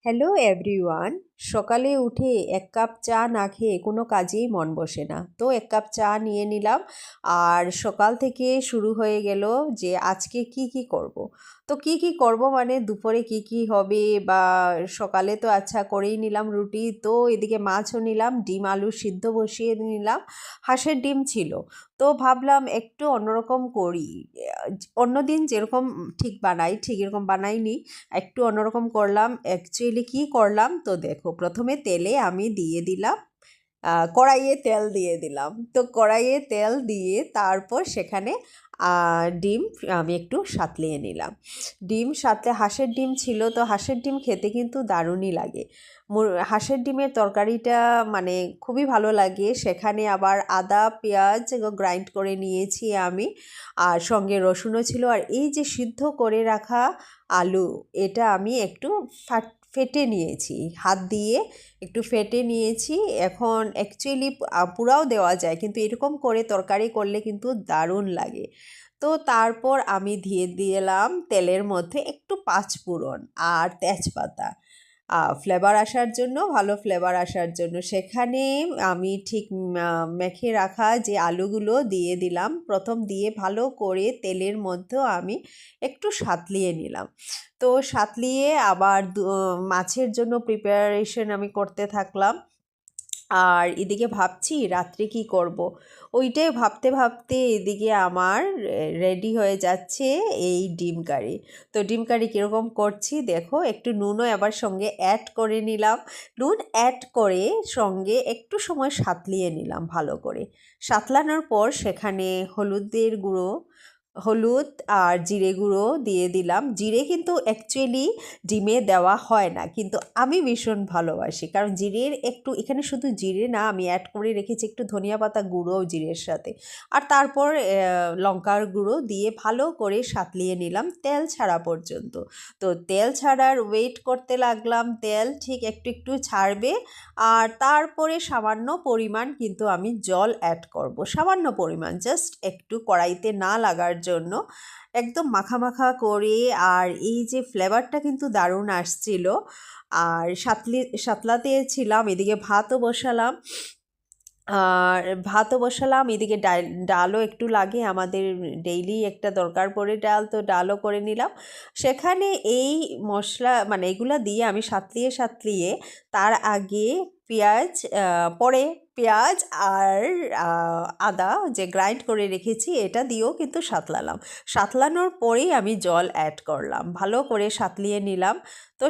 Hello everyone. সকালে উঠে এক কাপ চা না খেয়ে কোনো কাজেই মন বসে না, তো এক কাপ চা নিয়ে নিলাম। আর সকাল থেকে শুরু হয়ে গেল যে আজকে কি কি করব। তো কি কি করব মানে দুপুরে কি কি হবে, বা সকালে তো আচ্ছা করেই নিলাম রুটি, তো এদিকে মাছও নিলাম, ডিম আলু সিদ্ধ বসিয়ে নিলাম। হাঁসের ডিম ছিল, তো ভাবলাম একটু অন্যরকম করি। অন্যদিন যেরকম ঠিক বানাই ঠিক এরকম বানাইনি, একটু অন্যরকম করলাম। অ্যাকচুয়ালি কি করলাম তো দেখো, প্রথমে তেলে আমি দিয়ে দিলাম, কড়াইয়ে তেল দিয়ে দিলাম। তো কড়াইয়ে তেল দিয়ে তারপর সেখানে ডিম আমি একটু সাঁতলিয়ে নিলাম। ডিম সাঁতলে হাঁসের ডিম ছিল, তো হাঁসের ডিম খেতে কিন্তু দারুণই লাগে। হাঁসের ডিমের তরকারিটা মানে খুবই ভালো লাগে। সেখানে আবার আদা পেঁয়াজ গ্রাইন্ড করে নিয়েছি আমি, আর সঙ্গে রসুনও ছিল। আর এই যে সিদ্ধ করে রাখা আলু, এটা আমি একটু ফেটে নিয়েছি হাত দিয়ে, একটু ফেটে নিয়েছি। এখন অ্যাকচুয়ালি পুরাও দেওয়া যায়, কিন্তু এরকম করে তরকারি করলে কিন্তু দারুণ লাগে। তো তারপর আমি দিয়ে দিলাম তেলের মধ্যে একটু পাঁচফোড়ন আর তেজপাতা, ফ্লেভার আসার জন্য, ভালো ফ্লেভার আসার জন্য। সেখানে আমি ঠিক মেখে রাখা যে আলুগুলো দিয়ে দিলাম। প্রথম দিয়ে ভালো করে তেলের মধ্যেও আমি একটু সাঁতলিয়ে নিলাম। তো সাঁতলিয়ে আবার মাছের জন্য প্রিপারেশন আমি করতে থাকলাম। আর এদিকে ভাবছি রাত্রে কি করব। ওইটাই ভাবতে ভাবতে এদিকে আমার রেডি হয়ে যাচ্ছে এই ডিম কারি। তো ডিম কারি কীরকম করছি দেখো, একটু নুনও আবার সঙ্গে অ্যাড করে নিলাম। নুন অ্যাড করে সঙ্গে একটু সময় সাঁতলিয়ে নিলাম ভালো করে। সাঁতলানোর পর সেখানে হলুদ আর জিরে গুঁড়ো দিয়ে দিলাম। জিরে কিন্তু অ্যাকচুয়ালি ডিমে দেওয়া হয় না, কিন্তু আমি ভীষণ ভালোবাসি, কারণ জিরের একটু এখানে শুধু জিরে না, আমি অ্যাড করে রেখেছি একটু ধনিয়া পাতা গুঁড়োও জিরের সাথে। আর তারপর লঙ্কার গুঁড়ো দিয়ে ভালো করে সাঁতলিয়ে নিলাম তেল ছাড়া পর্যন্ত। তো তেল ছাড়ার ওয়েট করতে লাগলাম, তেল ঠিক একটু একটু ছাড়বে। আর তারপরে সামান্য পরিমাণ কিন্তু আমি জল অ্যাড করব, সামান্য পরিমাণ, জাস্ট একটু কড়াইতে না লাগার জন্য, একদম মাখা মাখা করে। আর এই যে ফ্লেভারটা কিন্তু দারুণ আসছিল। আর সাতলাতে ছিলাম, এদিকে ভাতও বসালাম এদিকে ডালও একটু লাগে, আমাদের ডেইলি একটা দরকার পড়ে ডাল, তো ডালও করে নিলাম। সেখানে এই মশলা মানে এগুলা দিয়ে আমি সাতলিয়ে তার আগে পরে পেঁয়াজ আর আদা যে গ্রাইন্ড করে রেখেছি এটা দিয়েও কিন্তু সাতলানোর পরেই আমি জল অ্যাড করলাম, ভালো করে সাতলিয়ে নিলাম। তো